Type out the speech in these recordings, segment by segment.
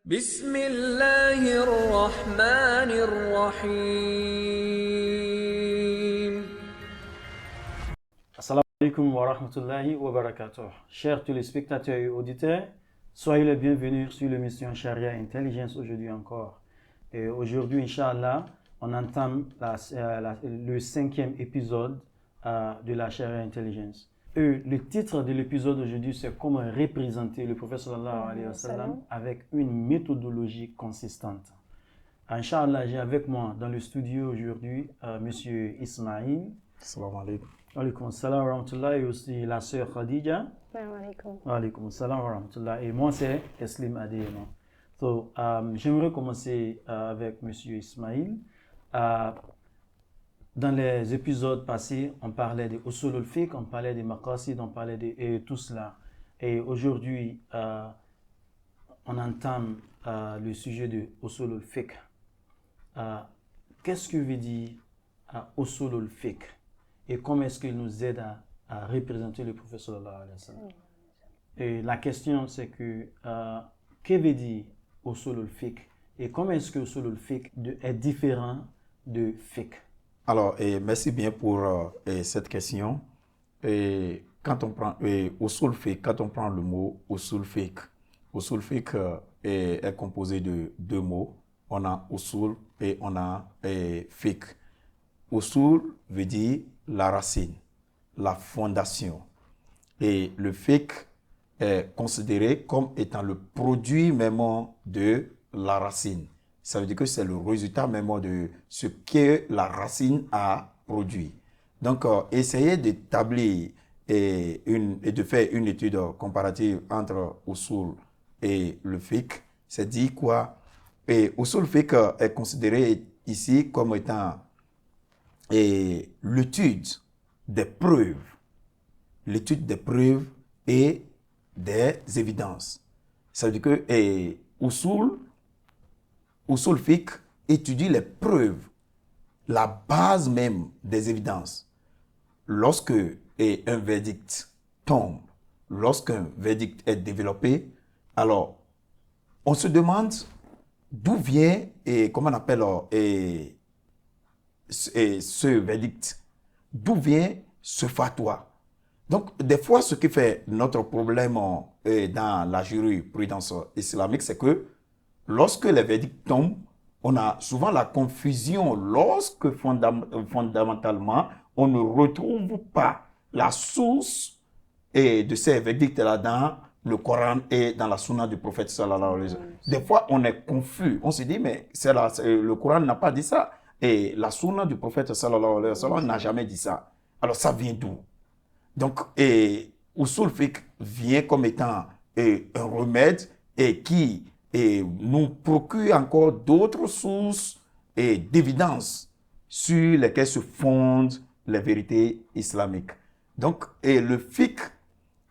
بسم الله الرحمن الرحيم. Assalamu alaikum wa rahmatullahi wa barakatuh. Chers téléspectateurs et auditeurs, soyez les bienvenus sur l'émission Sharia Intelligence aujourd'hui encore. Et aujourd'hui, Inch'Allah, on entame le 5e épisode de la Sharia Intelligence. Et le titre de l'épisode aujourd'hui, c'est comment représenter le prophète sallallahu alayhi wa sallam avec une méthodologie consistante. Inch'Allah, j'ai avec moi dans le studio aujourd'hui Monsieur Ismaïl. Assalamu alaikum. Alaykoum salam wa rahmatullah, et aussi la sœur Khadija. Salam alaikum. Alaykoum salam wa rahmatullah. Et moi, c'est Eslim Adeyema. J'aimerais commencer avec Monsieur Ismaïl. Dans les épisodes passés, on parlait de usul al-fiqh, on parlait des maqasid, on parlait de tout cela. Et aujourd'hui, on entame le sujet de usul al-fiqh. Qu'est-ce que veut dire usul al-fiqh? Et comment est-ce qu'il nous aide à représenter le prophète sallallahu alayhi wa sallam. Et la question c'est que veut dire usul al-fiqh et comment est-ce que usul al-fiqh est différent de fiqh? Alors, merci bien pour cette question. Et quand on prend usul fiqh, quand on prend le mot usul fiqh est composé de deux mots. On a usul et on a fiqh. Usul veut dire la racine, la fondation. Et le fiqh est considéré comme étant le produit même de la racine. Ça veut dire que c'est le résultat même de ce que la racine a produit. Donc, essayer d'établir et de faire une étude comparative entre usul et le fiqh, c'est dire quoi? Et usul fiqh est considéré ici comme étant l'étude des preuves et des évidences. Ça veut dire que usul fiqh étudie les preuves, la base même des évidences. Lorsque un verdict tombe, lorsqu'un verdict est développé, alors on se demande d'où vient comment on appelle ce verdict, d'où vient ce fatwa. Donc, des fois, ce qui fait notre problème dans la jurisprudence islamique, c'est que lorsque les verdicts tombent, on a souvent la confusion lorsque fondamentalement, on ne retrouve pas la source de ces verdicts-là dans le Coran et dans la sunna du prophète sallallahu alayhi wa sallam. Des fois, on est confus. On se dit, mais le Coran n'a pas dit ça. Et la sunna du prophète sallallahu alayhi wa sallam n'a jamais dit ça. Alors, ça vient d'où? Donc, usul fiqh vient comme étant un remède qui nous procure encore d'autres sources d'évidence sur lesquelles se fondent les vérités islamiques. Donc, le fiqh,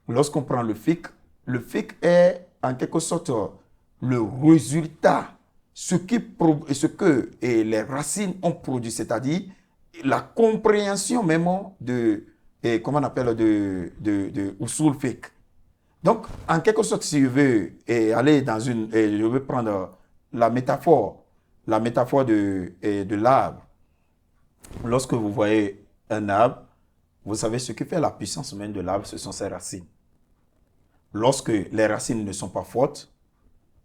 lorsqu'on prend le fiqh est en quelque sorte le résultat, ce que les racines ont produit, c'est-à-dire la compréhension même de comment on appelle de usul fiqh. Donc, en quelque sorte, si je veux aller dans je veux prendre la métaphore de l'arbre. Lorsque vous voyez un arbre, vous savez ce qui fait la puissance même de l'arbre, ce sont ses racines. Lorsque les racines ne sont pas fortes,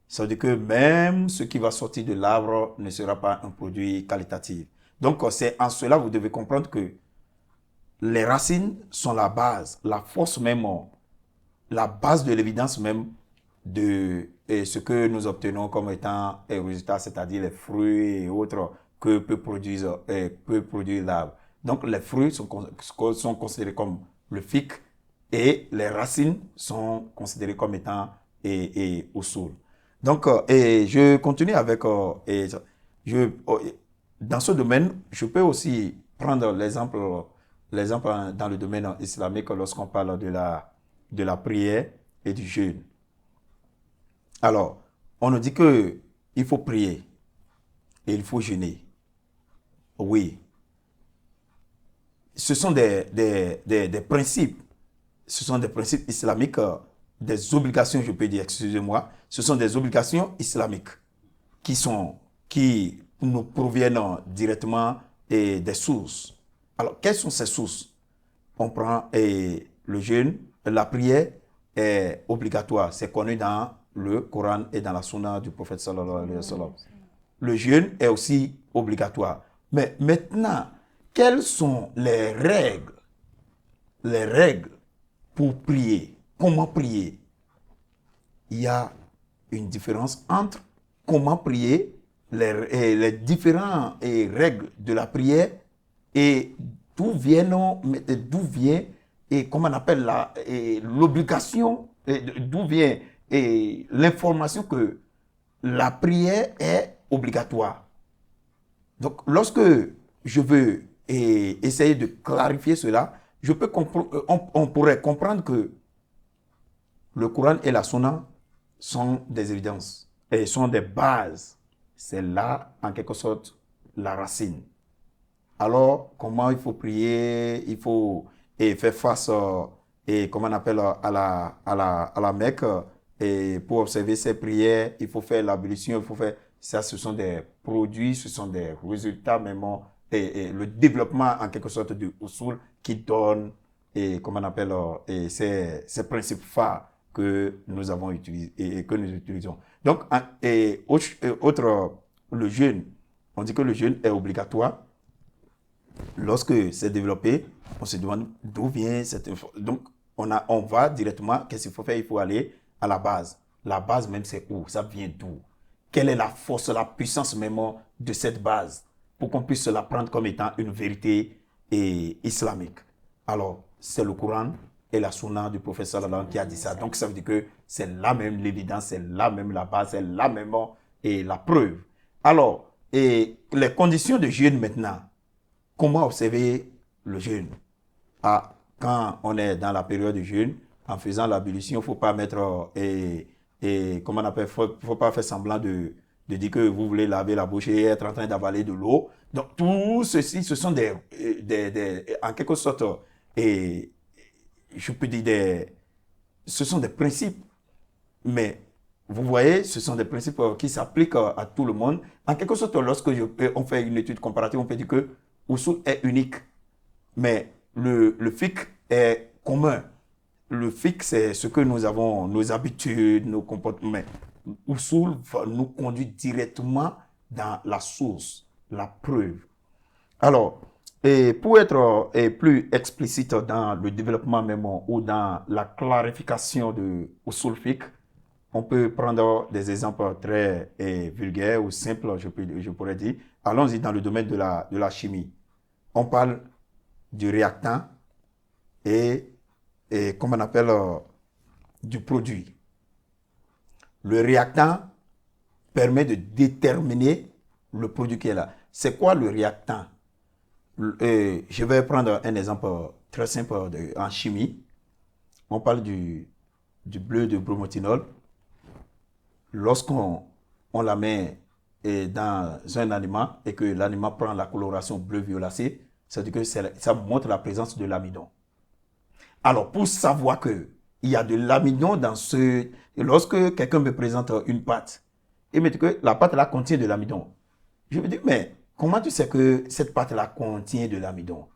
ça veut dire que même ce qui va sortir de l'arbre ne sera pas un produit qualitatif. Donc, c'est en cela que vous devez comprendre que les racines sont la base, la force même, la base de l'évidence même de ce que nous obtenons comme étant un résultat, c'est-à-dire les fruits et autres que peut produire l'arbre. Donc, les fruits sont considérés comme le fiqh et les racines sont considérées comme étant usul. Donc, je continue avec dans ce domaine, je peux aussi prendre l'exemple dans le domaine islamique lorsqu'on parle de la prière et du jeûne. Alors, on nous dit qu'il faut prier et il faut jeûner. Oui. Ce sont des principes. Ce sont des principes islamiques des obligations, je peux dire, excusez-moi, ce sont des obligations islamiques qui nous proviennent directement des sources. Alors, quelles sont ces sources? On prend le jeûne, la prière est obligatoire. C'est connu dans le Coran et dans la Sunna du prophète sallallahu alayhi wa sallam. Le jeûne est aussi obligatoire. Mais maintenant, quelles sont les règles pour prier? Comment prier? Il y a une différence entre comment prier, les différentes règles de la prière et d'où vient et comment on appelle l'obligation, d'où vient l'information que la prière est obligatoire. Donc, lorsque je veux essayer de clarifier cela, on pourrait comprendre que le Coran et la Sunna sont des évidences et sont des bases. C'est là, en quelque sorte, la racine. Alors, comment il faut prier? Il faut faire face comment on appelle, à la Mecque. Et pour observer ces prières, il faut faire l'ablution, il faut faire... Ça, ce sont des produits, ce sont des résultats, même, et le développement, en quelque sorte, du usul qui donne, comment on appelle, ces principes phares que nous avons utilisés et que nous utilisons. Donc, le jeûne, on dit que le jeûne est obligatoire. Lorsque c'est développé, on se demande d'où vient cette information. Donc, on va directement, qu'est-ce qu'il faut faire? Il faut aller à la base. La base même, c'est où? Ça vient d'où? Quelle est la force, la puissance même de cette base pour qu'on puisse la prendre comme étant une vérité islamique? Alors, c'est le Coran et la Sunna du prophète sallallahu qui a dit ça. Donc, ça veut dire que c'est là même l'évidence, c'est là même la base, c'est là même la preuve. Alors, les conditions de jeûne maintenant, comment observer le jeûne? Quand on est dans la période de jeûne, en faisant l'ablution, il ne faut pas mettre, comment on appelle, faut pas faire semblant de dire que vous voulez laver la bouche et être en train d'avaler de l'eau. Donc, tout ceci, ce sont en quelque sorte, je peux dire, ce sont des principes. Mais, vous voyez, ce sont des principes qui s'appliquent à tout le monde. En quelque sorte, lorsque on fait une étude comparative, on peut dire que Usul est unique. Mais le fiqh est commun. Le fiqh, c'est ce que nous avons, nos habitudes, nos comportements. Mais Usul nous conduit directement dans la source, la preuve. Alors, pour être plus explicite dans le développement même ou dans la clarification de Usul fiqh, on peut prendre des exemples très vulgaires ou simples, je pourrais dire. Allons-y dans le domaine de la chimie. On parle du réactant et comment on appelle, du produit. Le réactant permet de déterminer le produit qui est là. C'est quoi le réactant? Je vais prendre un exemple très simple en chimie. On parle du bleu de bromotinol. Lorsqu'on la met dans un aliment et que l'aliment prend la coloration bleu-violacée, ça veut dire que ça montre la présence de l'amidon. Alors, pour savoir qu'il y a de l'amidon dans lorsque quelqu'un me présente une pâte, il me dit que la pâte-là contient de l'amidon. Je me dis, mais comment tu sais que cette pâte-là contient de l'amidon?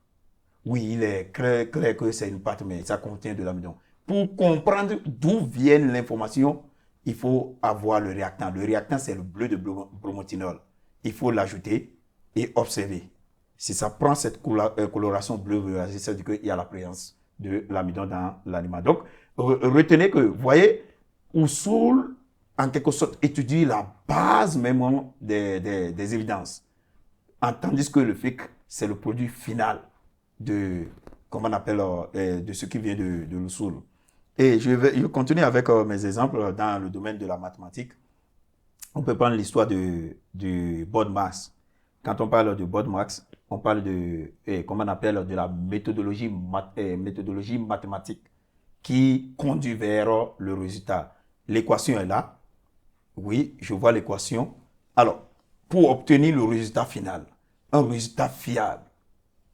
Oui, il est clair que c'est une pâte, mais ça contient de l'amidon. Pour comprendre d'où vient l'information, il faut avoir le réactant. Le réactant, c'est le bleu de bromotinol. Il faut l'ajouter et observer. Si ça prend cette coloration bleu-violacée, ça veut dire qu'il y a la présence de l'amidon dans l'aliment. Donc, retenez que, vous voyez, Usul, en quelque sorte, étudie la base même des évidences. Tandis que le fiqh, c'est le produit final de, comment on appelle, de ce qui vient de l'Usul. Et je continue avec mes exemples dans le domaine de la mathématique. On peut prendre l'histoire du BODMAS. Quand on parle de BODMAS, on parle comment on appelle, de la méthodologie mathématique qui conduit vers le résultat. L'équation est là. Oui, je vois l'équation. Alors, pour obtenir le résultat final, un résultat fiable,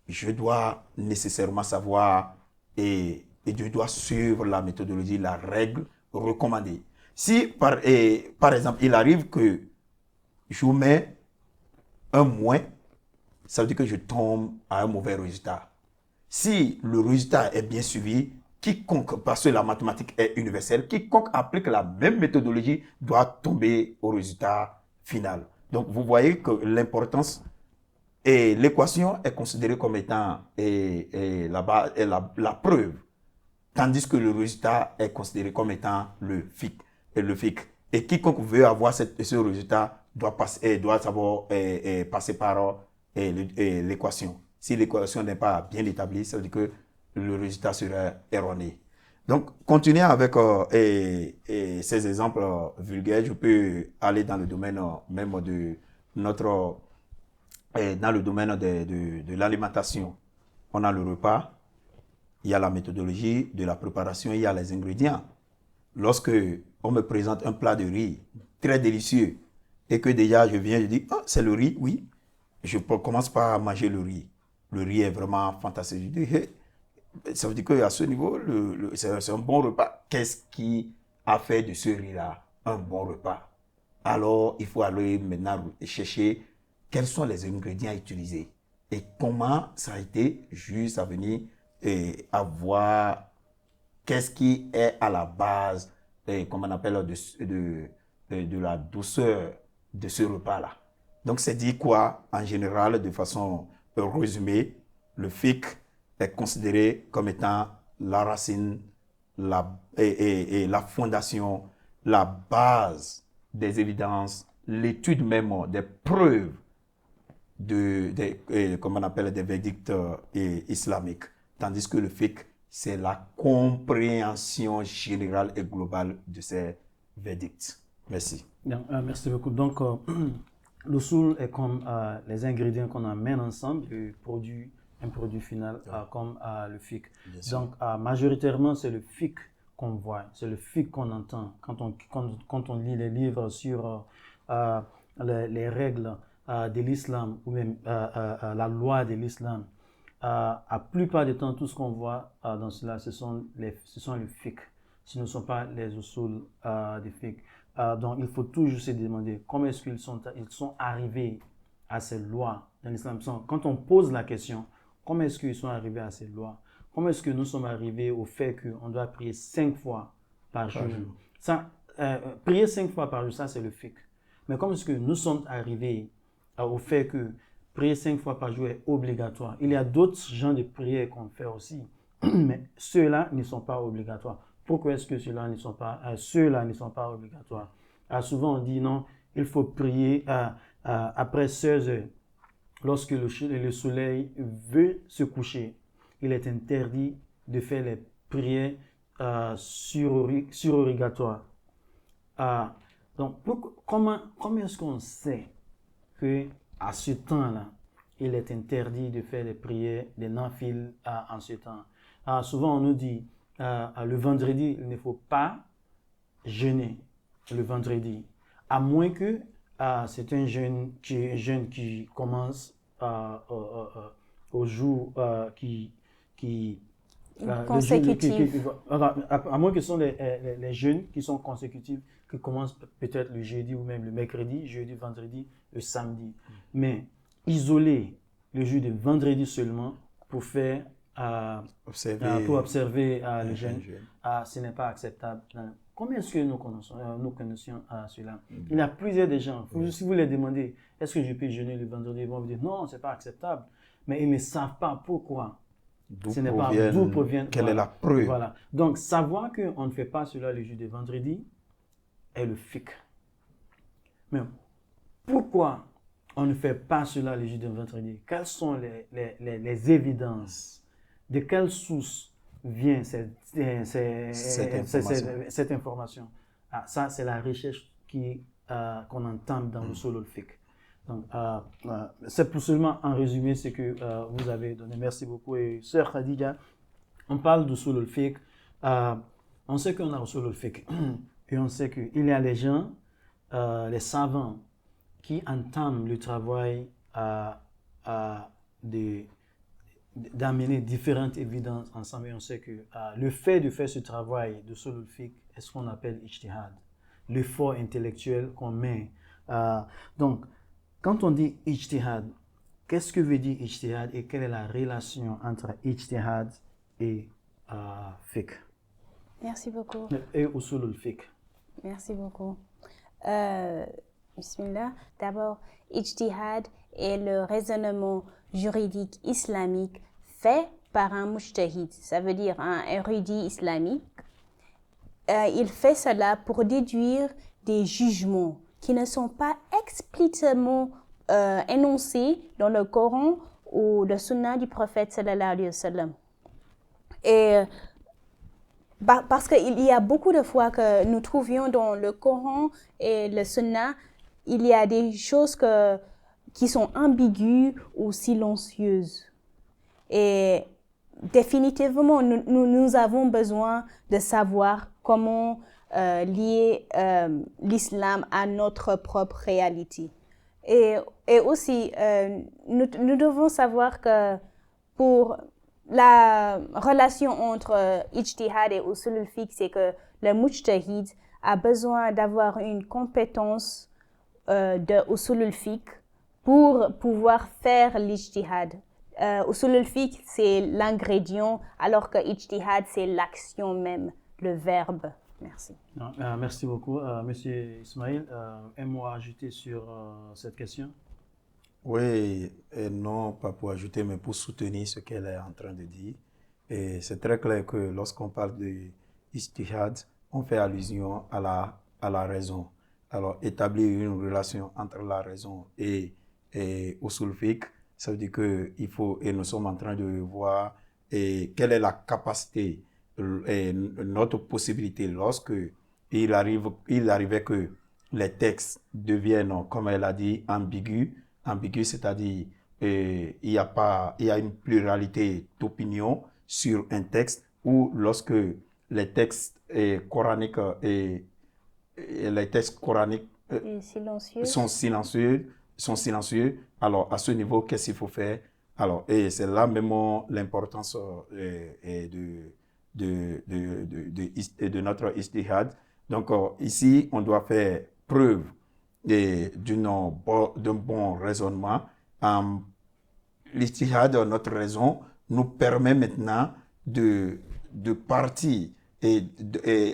je dois nécessairement savoir et je dois suivre la méthodologie, la règle recommandé. Si, par exemple, il arrive que je mets un moins, ça veut dire que je tombe à un mauvais résultat. Si le résultat est bien suivi, quiconque, parce que la mathématique est universelle, quiconque applique la même méthodologie doit tomber au résultat final. Donc, vous voyez que l'importance et l'équation est considérée comme étant la preuve, tandis que le résultat est considéré comme étant le FIC. Et quiconque veut avoir ce résultat doit savoir passer par l'équation. Si l'équation n'est pas bien établie, ça veut dire que le résultat serait erroné. Donc, continuez avec ces exemples vulgaires. Je peux aller dans le domaine même de notre dans le domaine de l'alimentation. On a le repas, il y a la méthodologie de la préparation, il y a les ingrédients. Lorsque on me présente un plat de riz très délicieux et que déjà je viens, je dis, oh, c'est le riz, oui. Je commence par manger le riz. Le riz est vraiment fantastique. Je dis, hey, ça veut dire qu'à ce niveau, c'est un bon repas. Qu'est-ce qui a fait de ce riz-là un bon repas? Alors, il faut aller maintenant chercher quels sont les ingrédients utilisés et comment ça a été juste à venir et à voir qu'est-ce qui est à la base, comme on appelle, de la douceur de ce repas-là. Donc, c'est dit quoi, en général, de façon résumée, le FIC est considéré comme étant la racine, la fondation, la base des évidences, l'étude même des preuves comme on appelle, des verdicts islamiques. Tandis que le fiqh, c'est la compréhension générale et globale de ces verdicts. Merci. Bien, merci beaucoup. Donc, l'usul est comme les ingrédients qu'on amène ensemble, un produit final, comme le fiqh. Donc, majoritairement, c'est le fiqh qu'on voit, c'est le fiqh qu'on entend quand on lit les livres sur les règles de l'islam ou même la loi de l'islam. La plupart du temps, tout ce qu'on voit dans cela, ce sont le fiqh. Ce ne sont pas les usul du fiqh. Donc, il faut toujours se demander comment est-ce qu'ils sont arrivés à ces lois dans l'islam. Quand on pose la question, comment est-ce qu'ils sont arrivés à ces lois? Comment est-ce que nous sommes arrivés au fait qu'on doit prier 5 fois par jour? Ça, prier 5 fois par jour, ça c'est le fiqh. Mais comment est-ce que nous sommes arrivés au fait que prier 5 fois par jour est obligatoire? Il y a d'autres genres de prières qu'on fait aussi, mais ceux-là ne sont pas obligatoires. Pourquoi est-ce que ceux-là ne sont pas obligatoires? Souvent on dit non, il faut prier après 16 heures. Lorsque le soleil veut se coucher, il est interdit de faire les prières surérogatoires. Donc, comment est-ce qu'on sait qu'à ce temps-là, il est interdit de faire les prières, des nafil en ce temps? Souvent, on nous dit, le vendredi, il ne faut pas jeûner le vendredi, à moins que c'est un jeûne qui commence au jour consécutif. À moins que ce sont les jeûnes qui sont consécutifs, qui commencent peut-être le jeudi ou même le mercredi, jeudi, vendredi, le samedi. Mais isoler le jour de vendredi seulement pour faire observer le jeûne, ce n'est pas acceptable. Comment est-ce que nous connaissions cela? Il y a plusieurs des gens. Si vous les demandez, est-ce que je peux jeûner le vendredi? Ils vont vous dire non, ce n'est pas acceptable. Mais ils ne savent pas pourquoi. D'où provient. Quelle est la preuve? Voilà. Donc, savoir qu'on ne fait pas cela le jour de vendredi est le fiqh. Mais pourquoi on ne fait pas cela le jour de vendredi? Quelles sont les évidences? De quelle source vient cette information? Ça, c'est la recherche qu'on entame dans le solo fiqh. Donc, c'est pour seulement en résumé ce que vous avez donné. Merci beaucoup. Et sœur Khadija, on parle de solo fiqh. On sait qu'on a le solo fiqh. Et on sait qu'il y a les gens, les savants, qui entament le travail d'amener différentes évidences ensemble et on sait que le fait de faire ce travail de usul fiqh est ce qu'on appelle ijtihad, l'effort intellectuel qu'on met. Donc, quand on dit ijtihad, qu'est-ce que veut dire ijtihad et quelle est la relation entre ijtihad et fiqh? Merci beaucoup. Et usul fiqh. Merci beaucoup. Bismillah. D'abord, ijtihad est le raisonnement juridique islamique fait par un mujtahid, ça veut dire un érudit islamique. Il fait cela pour déduire des jugements qui ne sont pas explicitement énoncés dans le Coran ou le Sunna du prophète sallallahu alayhi wa sallam. Et parce qu'il y a beaucoup de fois que nous trouvions dans le Coran et le Sunna, il y a des choses qui sont ambiguës ou silencieuses. Et définitivement, nous avons besoin de savoir comment lier l'islam à notre propre réalité. Et aussi, nous devons savoir que pour la relation entre ijtihad et usul al-fiqh, c'est que le mujtahid a besoin d'avoir une compétence de usul al-fiqh pour pouvoir faire l'ijtihad. Usul al-fiqh, c'est l'ingrédient, alors que ijtihad, c'est l'action même, le verbe. Merci. Merci beaucoup. Monsieur Ismaël, un mot à ajouter sur cette question? Oui, et non pas pour ajouter, mais pour soutenir ce qu'elle est en train de dire. Et c'est très clair que lorsqu'on parle de ijtihad, on fait allusion à la raison. Alors, établir une relation entre la raison et usul fiqh, ça veut dire qu'il faut, et nous sommes en train de voir quelle est la capacité, notre possibilité lorsque il arrivait que les textes deviennent, comme elle a dit, ambigus, c'est-à-dire il y a une pluralité d'opinions sur un texte, ou lorsque les textes coraniques sont silencieux. Alors à ce niveau, qu'est-ce qu'il faut faire? Alors, et c'est là même l'importance de notre ijtihad. Donc ici, on doit faire preuve d'un bon raisonnement. L'ijtihad, notre raison, nous permet maintenant de partir et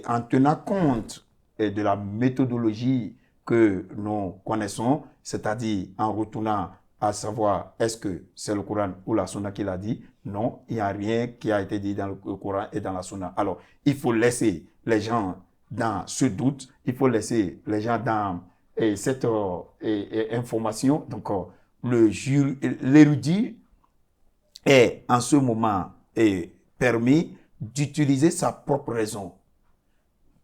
en tenant compte de la méthodologie que nous connaissons, c'est-à-dire en retournant à savoir est-ce que c'est le Coran ou la Sunna qui l'a dit. Non, il n'y a rien qui a été dit dans le Coran et dans la Sunna. Alors, il faut laisser les gens dans ce doute, il faut laisser les gens dans cette information. Donc, l'érudit est en ce moment permis d'utiliser sa propre raison,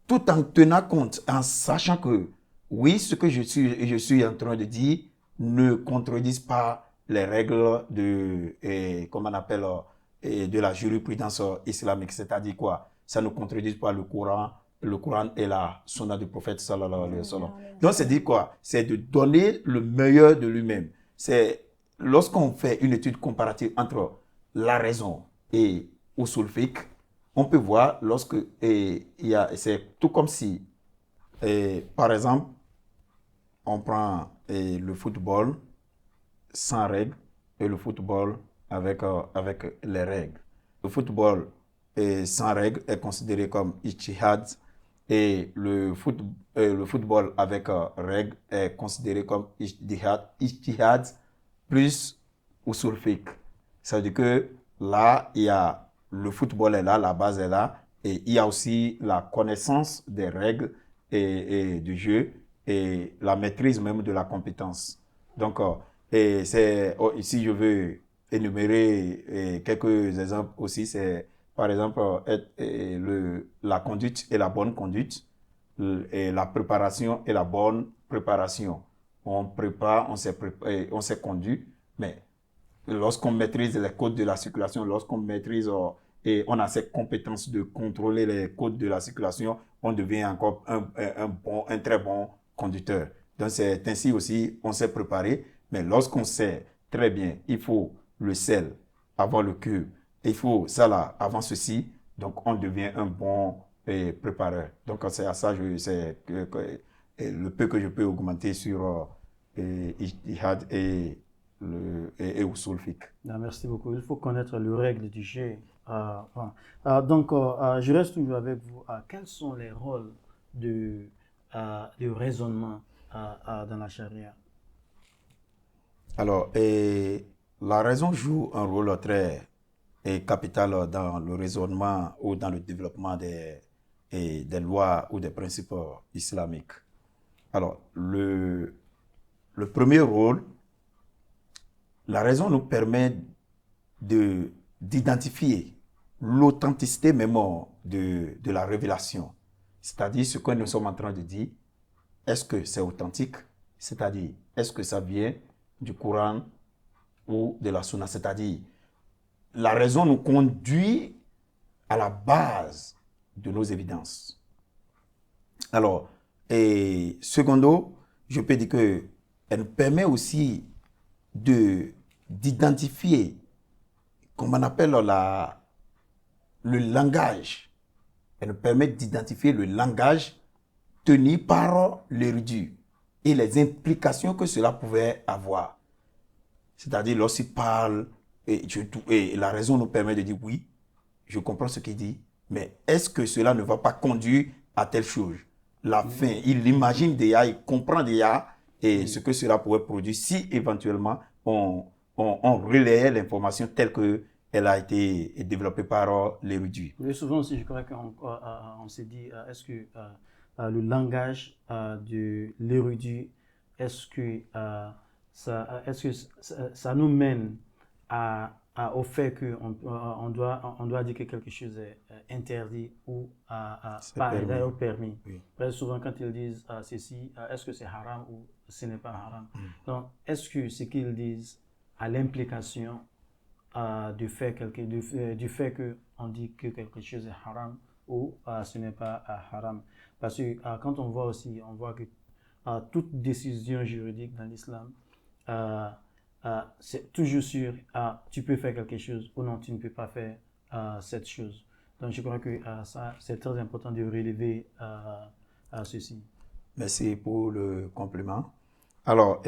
tout en tenant compte, en sachant que oui, ce que je suis en train de dire ne contredisent pas les règles de la jurisprudence islamique. C'est-à-dire quoi? Ça ne contredit pas le Coran et la Sunna du prophète sallallahu alayhi wa sallam. Donc c'est dire quoi? C'est de donner le meilleur de lui-même. C'est lorsqu'on fait une étude comparative entre la raison et usul fiqh, on peut voir c'est tout comme si, par exemple, on prend le football sans règles et le football avec les règles. Le football sans règles est considéré comme ijtihad et le football avec règles est considéré comme ijtihad plus usul fiqh. Ça veut dire que là, le football est là, la base est là, et il y a aussi la connaissance des règles et du jeu et la maîtrise même de la compétence. Donc, ici, je veux énumérer quelques exemples aussi. C'est, par exemple, la conduite et la bonne conduite, et la préparation et la bonne préparation. On prépare, on s'est conduit, mais lorsqu'on maîtrise les codes de la circulation, lorsqu'on maîtrise et on a cette compétence de contrôler les codes de la circulation, on devient encore un très bon conducteur. Donc c'est ainsi aussi, on s'est préparé, mais lorsqu'on sait très bien, il faut le sel avoir le cube. Il faut ça là, avant ceci, donc on devient un bon prépareur. Donc c'est à ça, c'est le peu que je peux augmenter sur Ijtihad et Usul Fiqh. Merci beaucoup. Il faut connaître les règles du jeu. Donc, je reste toujours avec vous. Quels sont les rôles de raisonnement dans la charia? Alors, la raison joue un rôle très capital dans le raisonnement ou dans le développement des lois ou des principes islamiques. Alors, le premier rôle, la raison nous permet d'identifier l'authenticité même de la révélation. C'est-à-dire ce que nous sommes en train de dire, est-ce que c'est authentique? C'est-à-dire, est-ce que ça vient du Coran ou de la Sunna? C'est-à-dire, la raison nous conduit à la base de nos évidences. Alors, et secondo, je peux dire qu'elle nous permet aussi d'identifier, comme on appelle le langage. Elle nous permet d'identifier le langage tenu par l'érudit et les implications que cela pouvait avoir. C'est-à-dire, lorsqu'il parle, et la raison nous permet de dire oui, je comprends ce qu'il dit, mais est-ce que cela ne va pas conduire à telle chose? La fin, il imagine déjà, il comprend déjà ce que cela pourrait produire si éventuellement on relayait l'information telle qu'elle a été développée par l'érudit. Oui, souvent aussi, je crois qu'on s'est dit, est-ce que le langage de l'érudit, est-ce que ça nous mène au fait qu'on doit dire que quelque chose est interdit ou permis. Oui. Parce que souvent, quand ils disent ceci, est-ce que c'est haram ou ce n'est pas haram? Donc, est-ce que ce qu'ils disent a l'implication du fait qu'on dit que quelque chose est haram ou ce n'est pas haram? Parce que quand on voit que toute décision juridique dans l'islam, c'est toujours sûr, tu peux faire quelque chose ou non, tu ne peux pas faire cette chose. Donc je crois que ça, c'est très important de relever ceci. Merci pour le compliment. Alors,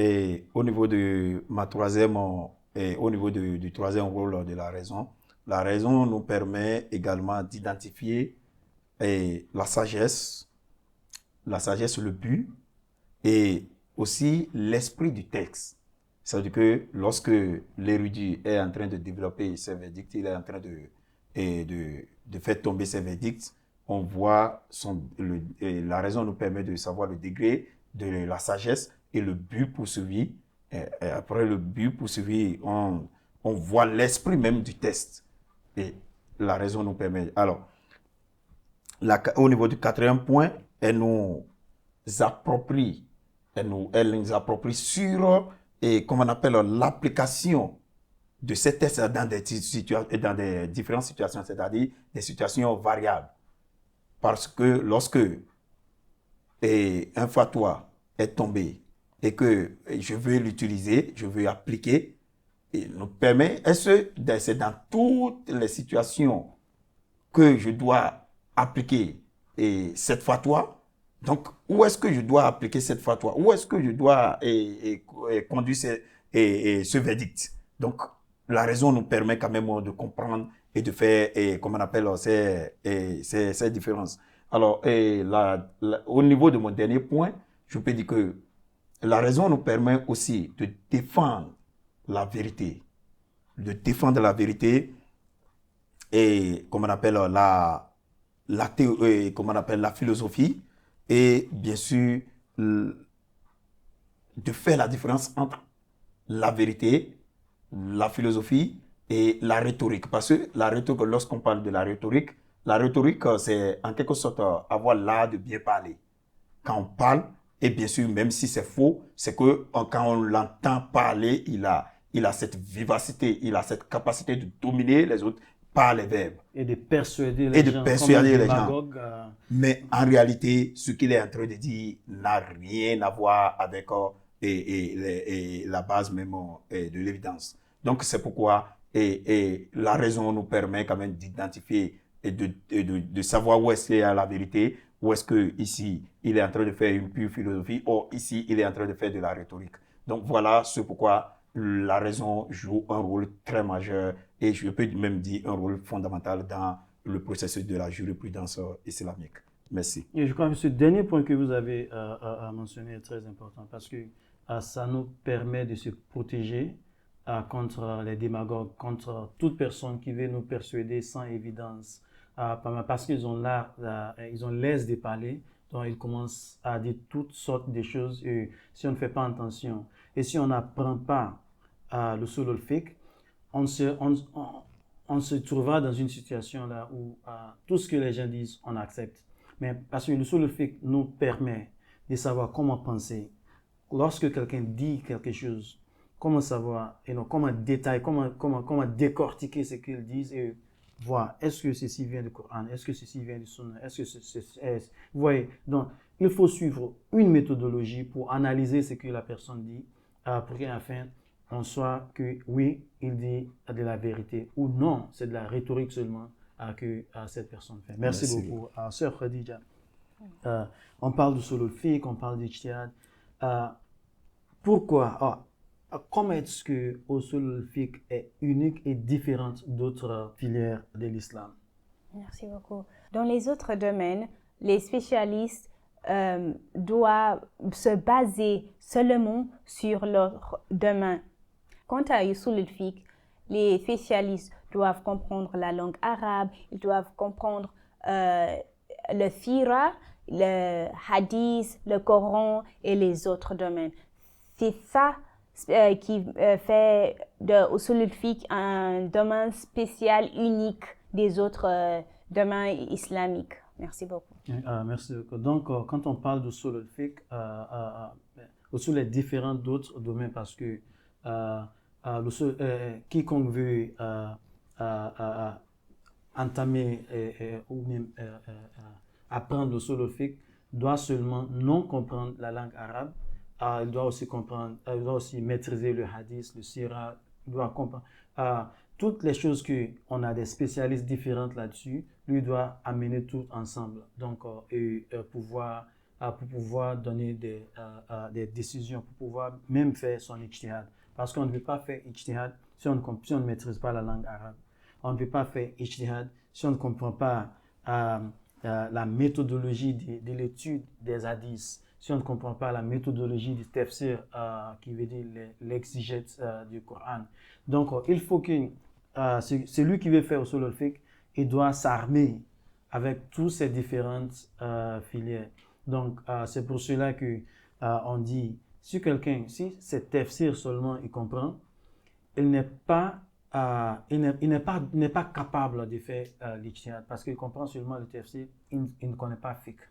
au niveau de ma troisième, au niveau du troisième rôle de la raison nous permet également d'identifier la sagesse, le but et aussi l'esprit du texte. C'est-à-dire que lorsque l'érudit est en train de développer ses verdicts, il est en train de faire tomber ses verdicts, on voit la raison nous permet de savoir le degré de la sagesse et le but poursuivi. Et après le but poursuivi, on voit l'esprit même du texte. Et la raison nous permet. Alors, au niveau du quatrième point, elle nous approprie sur comment on appelle l'application de ces tests dans des différentes situations, c'est-à-dire des situations variables. Parce que lorsque un fatwa est tombé et que je veux l'utiliser, je veux appliquer, il nous permet, c'est dans toutes les situations que je dois appliquer cette fatwa. Donc, où est-ce que je dois appliquer cette fatwa? Où est-ce que je dois conduire ce verdict? Donc, la raison nous permet quand même de comprendre et de faire, comment on appelle, ces différences. Alors, au niveau de mon dernier point, je peux dire que la raison nous permet aussi de défendre la vérité. De défendre la vérité et, comme on appelle, la philosophie. Et bien sûr, de faire la différence entre la vérité, la philosophie et la rhétorique. Parce que la rhétorique, lorsqu'on parle de la rhétorique, c'est en quelque sorte avoir l'art de bien parler. Quand on parle, et bien sûr, même si c'est faux, c'est que quand on l'entend parler, il a cette vivacité, il a cette capacité de dominer les autres par les verbes. Et de persuader les gens. Mais en réalité, ce qu'il est en train de dire n'a rien à voir avec la base même de l'évidence. Donc, c'est pourquoi et la raison nous permet quand même d'identifier et de savoir où est-ce qu'il y a la vérité, où est-ce que ici il est en train de faire une pure philosophie, ou ici il est en train de faire de la rhétorique. Donc voilà ce pourquoi la raison joue un rôle très majeur et je peux même dire un rôle fondamental dans le processus de la jurisprudence islamique. Merci. Et je crois que ce dernier point que vous avez mentionné est très important parce que ça nous permet de se protéger contre les démagogues, contre toute personne qui veut nous persuader sans évidence. Parce qu'ils ont ils ont l'aise de parler, donc ils commencent à dire toutes sortes de choses et si on ne fait pas attention et si on n'apprend pas le usul al-fiqh, on se trouvera dans une situation là où tout ce que les gens disent, on accepte. Mais parce que le usul al-fiqh nous permet de savoir comment penser. Lorsque quelqu'un dit quelque chose, comment savoir, comment détailler, comment décortiquer ce qu'ils disent et voir est-ce que ceci vient du Coran, est-ce que ceci vient du Sunna, est-ce que vous voyez, donc il faut suivre une méthodologie pour analyser ce que la personne dit, pour qu'afin on soit que oui, il dit de la vérité ou non, c'est de la rhétorique seulement que cette personne fait. Merci beaucoup. Sœur Khadija, on parle de usul al-fiqh, on parle d'ijtihad. Pourquoi comment est-ce que usul al-fiqh est unique et différente d'autres filières de l'islam? Merci beaucoup. Dans les autres domaines, les spécialistes doivent se baser seulement sur leur domaine. Quant à usul al-fiqh, les spécialistes doivent comprendre la langue arabe, ils doivent comprendre le sira, le hadith, le Coran et les autres domaines. C'est ça qui fait de usul al-fiqh un domaine spécial, unique des autres domaines islamiques. Merci beaucoup. Merci beaucoup. Donc, quand on parle d'usul al-fiqh, usul est différent d'autres domaines parce que quiconque veut entamer ou même apprendre l'usul al-fiqh doit seulement non comprendre la langue arabe. Il doit aussi comprendre, il doit aussi maîtriser le hadith, le sira, il doit comprendre toutes les choses qu'on a des spécialistes différents là-dessus, lui doit amener tout ensemble. Donc, pour pouvoir donner des décisions, pour pouvoir même faire son ijtihad. Parce qu'on ne peut pas faire ijtihad si on ne maîtrise pas la langue arabe. On ne peut pas faire ijtihad si on ne comprend pas la méthodologie de l'étude des hadiths. Si on ne comprend pas la méthodologie du tafsir, qui veut dire l'exégèse du Coran. Donc, il faut que celui qui veut faire usul al-fiqh, il doit s'armer avec toutes ces différentes filières. Donc, c'est pour cela que on dit, si c'est tafsir seulement, il comprend, il n'est pas capable de faire l'ijtihad parce qu'il comprend seulement le tafsir, il ne connaît pas fiqh.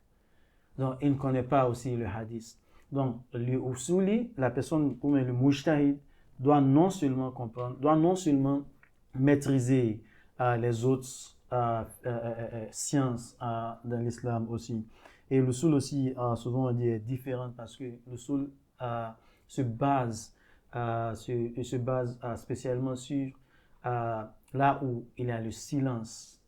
Donc, il ne connaît pas aussi le hadith. Donc, le usuli, la personne, ou le mujtahid, doit non seulement comprendre, doit non seulement maîtriser les autres sciences dans l'islam aussi. Et l'usul aussi, souvent on dit, est différent parce que l'usul se base spécialement sur là où il y a le silence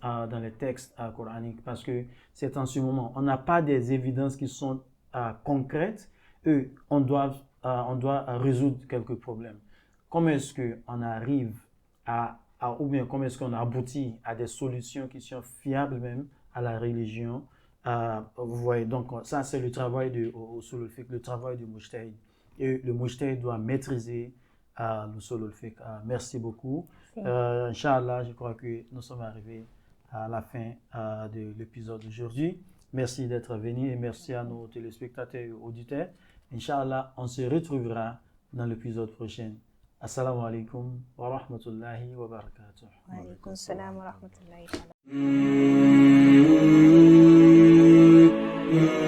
dans les textes coraniques, parce que c'est en ce moment, on n'a pas des évidences qui sont concrètes et on doit résoudre quelques problèmes. Comment est-ce qu'on arrive ou bien comment est-ce qu'on aboutit à des solutions qui sont fiables même à la religion? Vous voyez, donc ça c'est le travail usul al-fiqh, le travail du mujtahid. Et le mujtahid doit maîtriser l'usul al-fiqh. Merci beaucoup. Inch'Allah, je crois que nous sommes arrivés à la fin de l'épisode d'aujourd'hui. Merci d'être venu et merci à nos téléspectateurs et auditeurs. Inch'Allah, on se retrouvera dans l'épisode prochain. Assalamu alaikum wa rahmatullahi wa barakatuh. Wa alaikum salam wa rahmatullahi wa barakatuh.